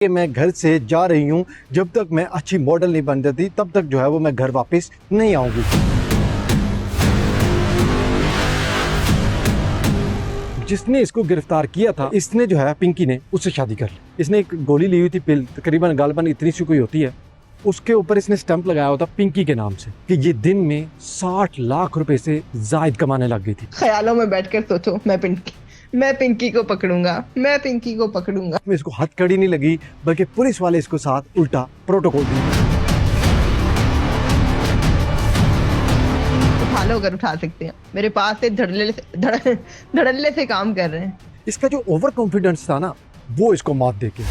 कि मैं घर से जा रही हूँ, जब तक मैं अच्छी मॉडल नहीं बन जाती तब तक जो है वो मैं घर वापस नहीं आऊँगी। जिसने इसको गिरफ्तार किया था, इसने जो है पिंकी ने उससे शादी कर ली। इसने एक गोली ली हुई थी पिल, तकरीबन गालबन इतनी सी कोई होती है, उसके ऊपर इसने स्टैंप लगाया होता पिंकी के नाम से कि ये दिन में 60 लाख रुपए से जायद कमाने लग गई थी। ख्यालों में बैठकर सोचो, मैं पिंकी को पकड़ूंगा, मैं पिंकी को पकड़ूंगा। इसको हथकड़ी नहीं लगी, बल्कि पुलिस वाले इसको साथ उल्टा प्रोटोकॉल दिया। उठा लो अगर उठा सकते हैं, मेरे पास से धड़ल्ले से काम कर रहे हैं। इसका जो ओवर कॉन्फिडेंस था ना, वो इसको मात देके।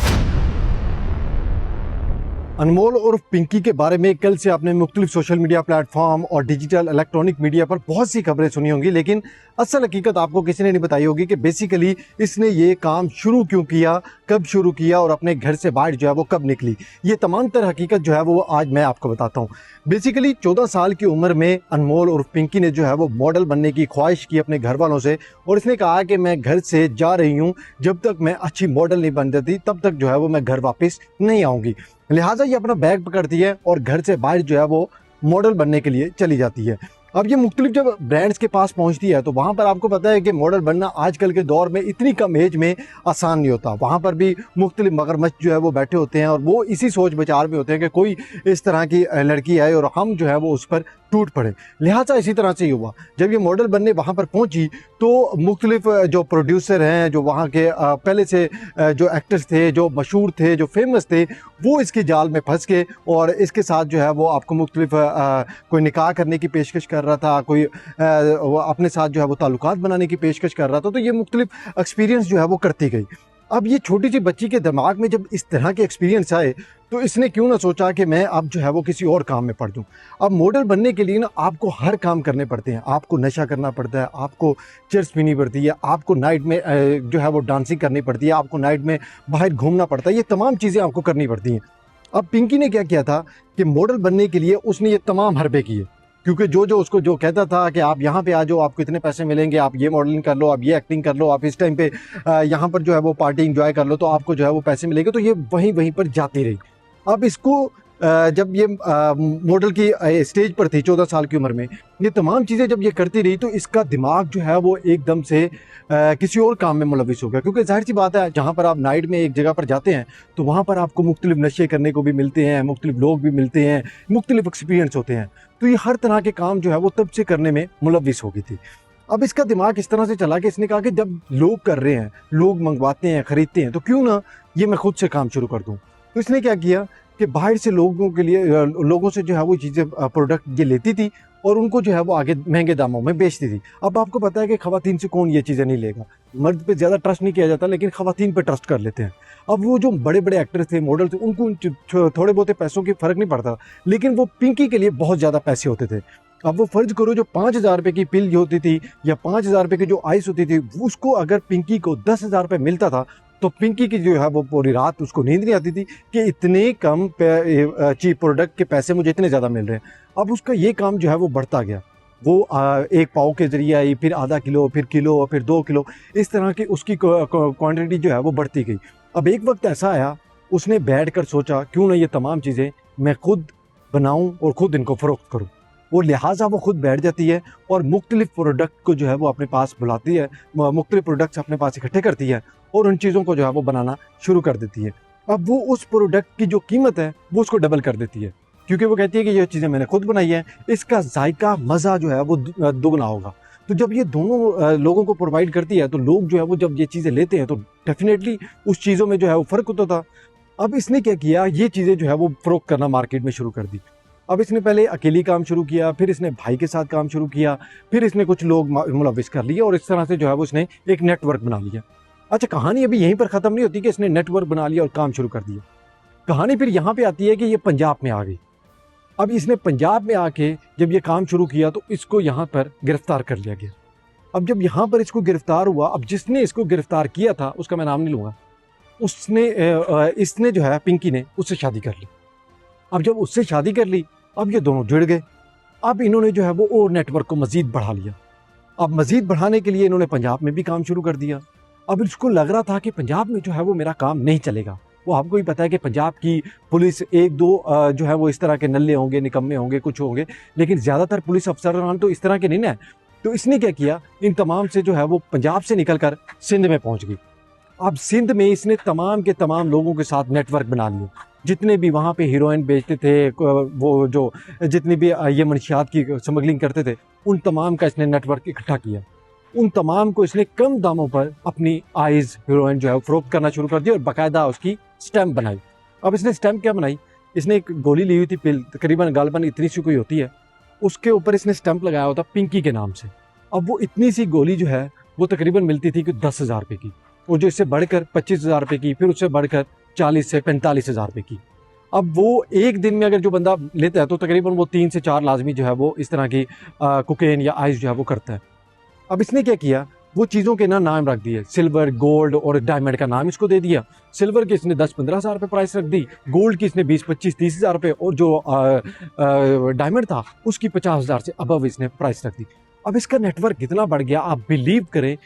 अनमोल और पिंकी के बारे में कल से आपने मुख्तलिफ सोशल मीडिया प्लेटफॉर्म और डिजिटल इलेक्ट्रॉनिक मीडिया पर बहुत सी खबरें सुनी होंगी, लेकिन असल हकीकत आपको किसी ने नहीं बताई होगी कि बेसिकली इसने ये काम शुरू क्यों किया, कब शुरू किया और अपने घर से बाहर जो है वो कब निकली। ये तमाम तरह हकीकत जो है वो आज मैं आपको बताता हूँ। बेसिकली 14 साल की उम्र में अनमोल और पिंकी ने जो है वो मॉडल बनने की ख्वाहिश की अपने घर वालों से, और इसने कहा कि मैं घर से जा रही हूँ, जब तक मैं अच्छी मॉडल नहीं बन जाती तब तक जो है वो मैं घर वापस नहीं आऊँगी। लिहाजा ये अपना बैग पकड़ती है और घर से बाहर जो है वो मॉडल बनने के लिए चली जाती है। अब ये मुख्तलिफ जब ब्रांड्स के पास पहुंचती है तो वहाँ पर आपको पता है कि मॉडल बनना आजकल के दौर में इतनी कम एज में आसान नहीं होता। वहाँ पर भी मुख्तलिफ मगरमच्छ जो है वो बैठे होते हैं और वो इसी सोच विचार में होते हैं कि कोई इस तरह की लड़की आए और हम जो है वो उस पर टूट पड़े। लिहाजा इसी तरह से ही हुआ। जब ये मॉडल बनने वहाँ पर पहुँची तो मुख्तलिफ जो प्रोड्यूसर हैं, जो वहाँ के पहले से जो एक्टर्स थे, जो मशहूर थे, जो फेमस थे, वो इसके जाल में फंस गए और इसके साथ जो है वो आपको मुख्तलिफ कोई निकाह करने की पेशकश कर रहा था, कोई अपने साथ जो है वो ताल्लुकात बनाने की पेशकश कर रहा था। तो ये मुख्तलिफ एक्सपीरियंस जो है वो करती गई। अब ये छोटी सी बच्ची के दिमाग में जब इस तरह के एक्सपीरियंस आए तो इसने क्यों ना सोचा कि मैं अब जो है वो किसी और काम में पड़ दूँ। अब मॉडल बनने के लिए ना आपको हर काम करने पड़ते हैं। आपको नशा करना पड़ता है, आपको चर्च पीनी पड़ती है, आपको नाइट में जो है वो डांसिंग करनी पड़ती है, आपको नाइट में बाहर घूमना पड़ता है। ये तमाम चीज़ें आपको करनी पड़ती हैं। अब पिंकी ने क्या किया था कि मॉडल बनने के लिए उसने ये तमाम हरबे किए, क्योंकि जो उसको जो कहता था कि आप यहाँ पे आ जाओ, आपको इतने पैसे मिलेंगे, आप ये मॉडलिंग कर लो, आप ये एक्टिंग कर लो, आप इस टाइम पे यहाँ पर जो है वो पार्टी एंजॉय कर लो तो आपको जो है वो पैसे मिलेंगे। तो ये वहीं पर जाती रही। अब इसको जब ये मॉडल की स्टेज पर थी 14 साल की उम्र में, ये तमाम चीज़ें जब ये करती रही तो इसका दिमाग जो है वो एकदम से किसी और काम में मुलविस हो गया। क्योंकि जाहिर सी बात है, जहाँ पर आप नाइट में एक जगह पर जाते हैं तो वहाँ पर आपको मुख्तलिफ नशे करने को भी मिलते हैं, मुख्तलिफ लोग भी मिलते हैं, मुख्तलिफ एक्सपीरियंस होते हैं। तो ये हर तरह के काम जो है वो तब से करने में मुलविस हो गई थी। अब इसका दिमाग इस तरह से चला कि इसने कहा कि जब लोग कर रहे हैं, लोग मंगवाते हैं, ख़रीदते हैं, तो क्यों ना ये मैं खुद से काम शुरू कर दूँ। तो इसने क्या किया कि बाहर से लोगों के लिए लोगों से जो है वो चीज़ें प्रोडक्ट ये लेती थी और उनको जो है वो आगे महंगे दामों में बेचती थी। अब आपको पता है कि ख़वातीन से कौन ये चीज़ें नहीं लेगा। मर्द पे ज़्यादा ट्रस्ट नहीं किया जाता, लेकिन ख़वातीन पे ट्रस्ट कर लेते हैं। अब वो जो बड़े बड़े एक्टर थे, मॉडल थे, उनको थोड़े बहुत पैसों की फ़र्क नहीं पड़ता, लेकिन वो पिंकी के लिए बहुत ज़्यादा पैसे होते थे। अब वो फ़र्ज करो, जो 5,000 रुपये की पिल होती थी या 5,000 रुपये की जो आइस होती थी, उसको अगर पिंकी को 10,000 रुपये मिलता था तो पिंकी की जो है वो पूरी रात उसको नींद नहीं आती थी कि इतने कम चीप प्रोडक्ट के पैसे मुझे इतने ज़्यादा मिल रहे हैं। अब उसका ये काम जो है वो बढ़ता गया। वो एक पाव के ज़रिए आई, फिर आधा किलो, फिर किलो, फिर 2 किलो, इस तरह की उसकी क्वांटिटी जो है वो बढ़ती गई। अब एक वक्त ऐसा आया, उसने बैठ कर सोचा क्यों ना ये तमाम चीज़ें मैं खुद बनाऊँ और ख़ुद इनको फ़रोख्त करूँ। वो लिहाजा वो खुद बैठ जाती है और मुख्तलिफ प्रोडक्ट को जो है वो अपने पास बुलाती है, मुख्तलिफ प्रोडक्ट्स अपने पास इकट्ठे करती है और उन चीज़ों को जो है वो बनाना शुरू कर देती है। अब वो उस प्रोडक्ट की जो कीमत है वो उसको डबल कर देती है, क्योंकि वो कहती है कि ये चीज़ें मैंने खुद बनाई है, इसका जायका मज़ा जो है वो दुगना होगा। तो जब ये दोनों लोगों को प्रोवाइड करती है तो लोग जो है वो जब ये चीज़ें लेते हैं तो डेफिनेटली उस चीज़ों में जो है वो फ़र्क होता था। अब इसने क्या किया, ये चीज़ें जो है वो फ़रोख्त करना मार्केट में शुरू कर दी। अब इसने पहले अकेली काम शुरू किया, फिर इसने भाई के साथ काम शुरू किया, फिर इसने कुछ लोग मुलविस कर लिए और इस तरह से जो है वो इसने एक नेटवर्क बना लिया। अच्छा, कहानी अभी यहीं पर ख़त्म नहीं होती कि इसने नेटवर्क बना लिया और काम शुरू कर दिया। कहानी फिर यहाँ पे आती है कि ये पंजाब में आ गई। अब इसने पंजाब में आके जब ये काम शुरू किया तो इसको यहाँ पर गिरफ्तार कर लिया गया। अब जब यहाँ पर इसको गिरफ्तार हुआ, अब जिसने इसको गिरफ्तार किया था उसका मैं नाम नहीं लूँगा, इसने जो है पिंकी ने उससे शादी कर ली। अब जब उससे शादी कर ली, अब ये दोनों जुड़ गए। अब इन्होंने जो है वो और नेटवर्क को मज़ीद बढ़ा लिया। अब मज़ीद बढ़ाने के लिए इन्होंने पंजाब में भी काम शुरू कर दिया। अब इसको लग रहा था कि पंजाब में जो है वो मेरा काम नहीं चलेगा वो आपको ही पता है कि पंजाब की पुलिस एक दो जो है वो इस तरह के नल्ले होंगे, निकम्मे होंगे, कुछ होंगे, लेकिन ज़्यादातर पुलिस अफसरान तो इस तरह के नहीं ना है। तो इसने क्या किया, इन तमाम से जो है वो पंजाब से निकल कर सिंध में पहुंच गई। अब सिंध में इसने तमाम के तमाम लोगों के साथ नेटवर्क बना लिए, जितने भी वहाँ पे हीरोइन बेचते थे, वो जो जितनी भी ये मंशियात की स्मगलिंग करते थे, उन तमाम का इसने नेटवर्क इकट्ठा किया। उन तमाम को इसने कम दामों पर अपनी आइज़ हीरोइन जो है फरोख्त करना शुरू कर दी और बाकायदा उसकी स्टैम्प बनाई। अब इसने स्टैम्प क्या बनाई, इसने एक गोली ली हुई थी पिल, तकरीबन गालबन इतनी सी कोई होती है, उसके ऊपर इसने स्टैम्प लगाया होता पिंकी के नाम से। अब वो इतनी सी गोली जो है वो तकरीबन मिलती थी कि 10,000 रुपये की, और जो इससे बढ़कर 25,000 रुपये की, फिर उससे बढ़कर 40 से 45,000 रुपये की। अब वो एक दिन में अगर जो बंदा लेता है तो तकरीबन वो 3 से 4 लाजमी जो है वो इस तरह की कोकेन या आइस जो है वो करता है। अब इसने क्या किया, वो चीज़ों के ना नाम रख दिए, सिल्वर, गोल्ड और डायमंड का नाम इसको दे दिया। सिल्वर की इसने 10-15 हज़ार रुपये प्राइस रख दी, गोल्ड की इसने 20-25-30 हज़ार रुपये, और जो डायमंड था उसकी 50,000 से अबव इसने प्राइस रख दी। अब इसका नेटवर्क कितना बढ़ गया, आप बिलीव करें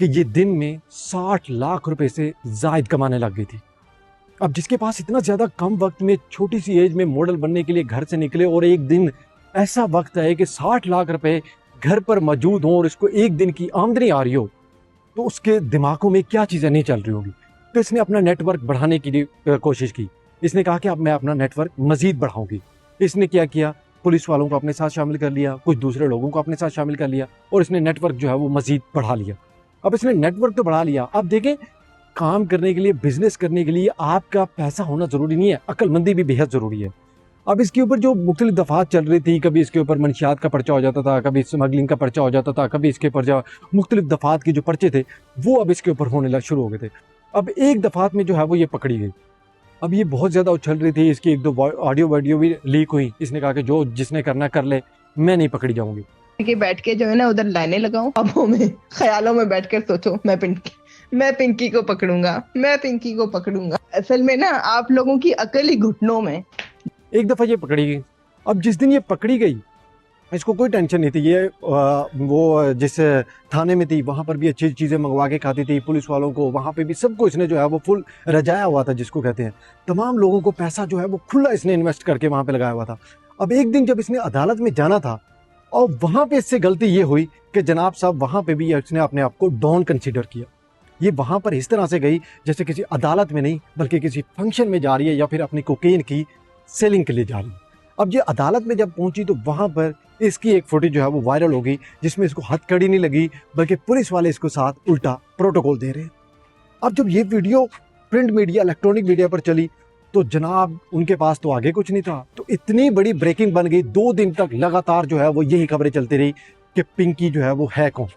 कि ये दिन में 60 लाख रुपए से जायद कमाने लग गई थी। अब जिसके पास इतना ज़्यादा कम वक्त में छोटी सी एज में मॉडल बनने के लिए घर से निकले, और एक दिन ऐसा वक्त है कि 60 लाख रुपए घर पर मौजूद हों और इसको एक दिन की आमदनी आ रही हो, तो उसके दिमागों में क्या चीज़ें नहीं चल रही होगी। तो इसने अपना नेटवर्क बढ़ाने की लिए कोशिश की। इसने कहा कि अब मैं अपना नेटवर्क मज़ीद बढ़ाऊंगी। इसने क्या किया, पुलिस वालों को अपने साथ शामिल कर लिया, कुछ दूसरे लोगों को अपने साथ शामिल कर लिया, और इसने नेटवर्क जो है वो मज़ीद बढ़ा लिया। अब इसने नेटवर्क तो बढ़ा लिया। अब देखें, काम करने के लिए, बिजनेस करने के लिए आपका पैसा होना ज़रूरी नहीं है, अक्लमंदी भी बेहद ज़रूरी है। अब इसके ऊपर जो मुख्तलिफ दफ़ात चल रही थी, कभी इसके ऊपर मंशियात का पर्चा हो जाता था, कभी स्मगलिंग का पर्चा हो जाता था, कभी इसके ऊपर जो मुख्तलिफ दफ़ात के जो पर्चे थे वो अब इसके ऊपर होने लग शुरू हो गए थे। अब एक दफ़ात में जो है वो ये पकड़ी गई। अब ये बहुत ज़्यादा उछल रही थी, इसकी एक दो ऑडियो वीडियो भी लीक हुई। इसने कहा कि जो जिसने करना कर ले, मैं नहीं पकड़ी जाऊंगी। कि बैठ के जो है ना उधर लाइनें लगाऊं, ख्वाबों में, ख्यालों में बैठकर सोचो मैं पिंकी को पकड़ूंगा, मैं पिंकी को पकड़ूंगा। असल में ना आप लोगों की अकल ही घुटनों में। एक दफ़ा ये पकड़ी गई। अब जिस दिन ये पकड़ी गई, इसको कोई टेंशन नहीं थी। ये वो जिस थाने में थी वहाँ पर भी अच्छी चीज़ें मंगवा के खाती थी, पुलिस वालों को वहाँ पे भी सबको इसने जो है वो फुल रजाया हुआ था, जिसको कहते हैं। तमाम लोगों को पैसा जो है वो खुला इसने इन्वेस्ट करके वहाँ पे लगाया हुआ था। अब एक दिन जब इसने अदालत में जाना था, और वहाँ पे इससे गलती ये हुई कि जनाब साहब वहाँ पे भी इसने अपने आप को डॉन कंसिडर किया। ये वहाँ पर इस तरह से गई जैसे किसी अदालत में नहीं, बल्कि किसी फंक्शन में जा रही है या फिर अपनी कोकेन की सेलिंग के लिए जा रही है। अब ये अदालत में जब पहुंची तो वहाँ पर इसकी एक फुटेज जो है वो वायरल हो गई, जिसमें इसको हथकड़ी नहीं लगी, बल्कि पुलिस वाले इसको साथ उल्टा प्रोटोकॉल दे रहे हैं। अब जब ये video print media, electronic media पर चली, तो जनाब उनके पास तो आगे कुछ नहीं था। तो इतनी बड़ी ब्रेकिंग बन गई, 2 दिन तक लगातार जो है वो यही खबरें चलती रही कि पिंकी जो है वो है कौन।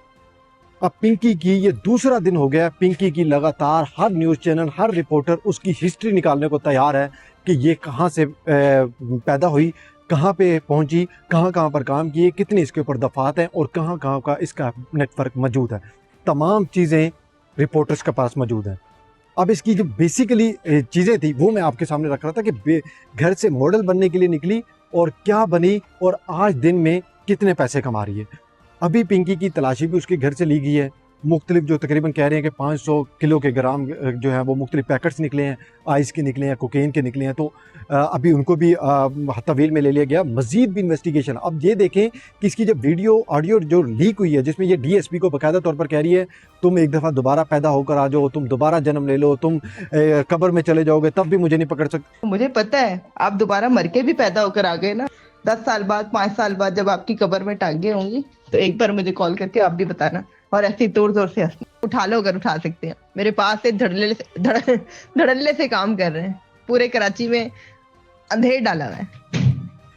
अब पिंकी की ये दूसरा दिन हो गया, पिंकी की लगातार हर न्यूज़ चैनल, हर रिपोर्टर उसकी हिस्ट्री निकालने को तैयार है कि ये कहाँ से पैदा हुई, कहाँ पे पहुँची, कहाँ कहाँ पर काम किए, कितनी इसके ऊपर दफ़ात हैं और कहाँ कहाँ का इसका नेटवर्क मौजूद है। तमाम चीज़ें रिपोर्टर्स के पास मौजूद हैं। अब इसकी जो बेसिकली चीज़ें थी वो मैं आपके सामने रख रहा था कि घर से मॉडल बनने के लिए निकली और क्या बनी, और आज दिन में कितने पैसे कमा रही है। अभी पिंकी की तलाशी भी उसके घर से ली गई है। मुख्तलिफ जो तकरीबन कह रहे हैं कि 500 किलो के ग्राम जो है वो मुख्तलिफ पैकेट्स निकले हैं, आइस के निकले हैं, कोकेन के निकले हैं। तो अभी उनको भी तहवील में ले लिया गया। मज़ीद भी इन्वेस्टिगेशन। अब ये देखें कि इसकी जब वीडियो ऑडियो जो लीक हुई है, जिसमें ये DSP को बाकायदा तौर पर कह रही है तुम एक दफ़ा दोबारा पैदा होकर आ जाओ, तुम दोबारा जन्म ले लो, तुम कब्र में चले जाओगे तब भी मुझे नहीं पकड़ सकते। मुझे पता है आप दोबारा मर के भी पैदा होकर आ गए ना, 10 साल बाद, 5 साल बाद जब आपकी कब्र में टांगे होंगी, तो एक बार मुझे कॉल करके आप भी बताना, और ऐसे जोर जोर से हंसना। उठा लो अगर उठा सकते हैं। मेरे पास से धड़ल्ले से काम कर रहे हैं। पूरे कराची में अंधेर डाला हुआ है।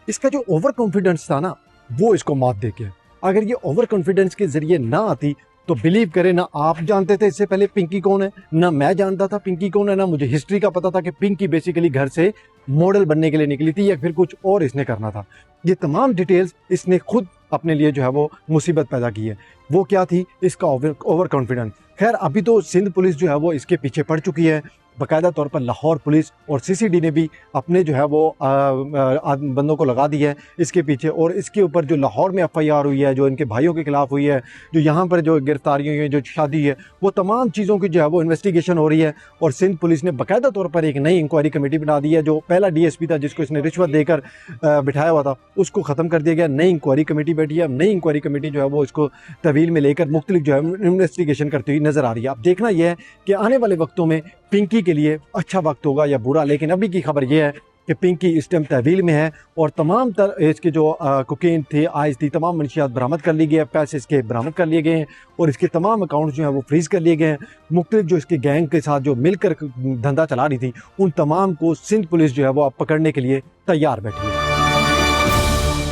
इसका जो ओवर कॉन्फिडेंस था ना, वो इसको मात दे के। अगर ये ओवर कॉन्फिडेंस के जरिए ना आती तो बिलीव करें, ना आप जानते थे इससे पहले पिंकी कौन है, ना मैं जानता था पिंकी कौन है, ना मुझे हिस्ट्री का पता था कि पिंकी बेसिकली घर से मॉडल बनने के लिए निकली थी या फिर कुछ और इसने करना था। ये तमाम डिटेल्स इसने खुद अपने लिए जो है वो मुसीबत पैदा की है। वो क्या थी? इसका ओवर कॉन्फिडेंस। खैर अभी तो सिंध पुलिस जो है वो इसके पीछे पड़ चुकी है। बाकायदा तौर पर लाहौर पुलिस और CCD ने भी अपने जो है वो बंदों को लगा दिया है इसके पीछे। और इसके ऊपर जो लाहौर में FIR हुई है, जो इनके भाइयों के खिलाफ हुई है, जो यहाँ पर जो गिरफ्तारियाँ हुई हैं, जो शादी है, वो तमाम चीज़ों की जो है वो इन्वेस्टिगेशन हो रही है। और सिंध पुलिस ने बाकायदा तौर पर एक नई इंक्वायरी कमेटी बना दी है। जो पहला DSP था जिसको इसने रिश्वत देकर बिठाया हुआ था, उसको ख़त्म कर दिया गया। नई इंक्वायरी कमेटी बैठी है। नई इंक्वायरी कमेटी जो है वो इसको तवील में लेकर मुख्तलिफ जो है इन्वेस्टिगेशन करती हुई नज़र आ रही है। अब देखना यह है कि आने वाले वक्तों में पिंकी के लिए अच्छा वक्त होगा या बुरा। लेकिन अभी की खबर यह है कि पिंकी इस टाइम तहवील में है और तमाम इसके जो कोकेन थे, आइस थी, तमाम मंशियात बरामद कर ली गई है, पैसे इसके बरामद कर लिए गए हैं और इसके तमाम अकाउंट्स जो हैं वो फ्रीज़ कर लिए गए हैं। मुख्तलिफ जो इसके गैंग के साथ जो मिलकर धंधा चला रही थी, उन तमाम को सिंध पुलिस जो है वो अब पकड़ने के लिए तैयार बैठी है।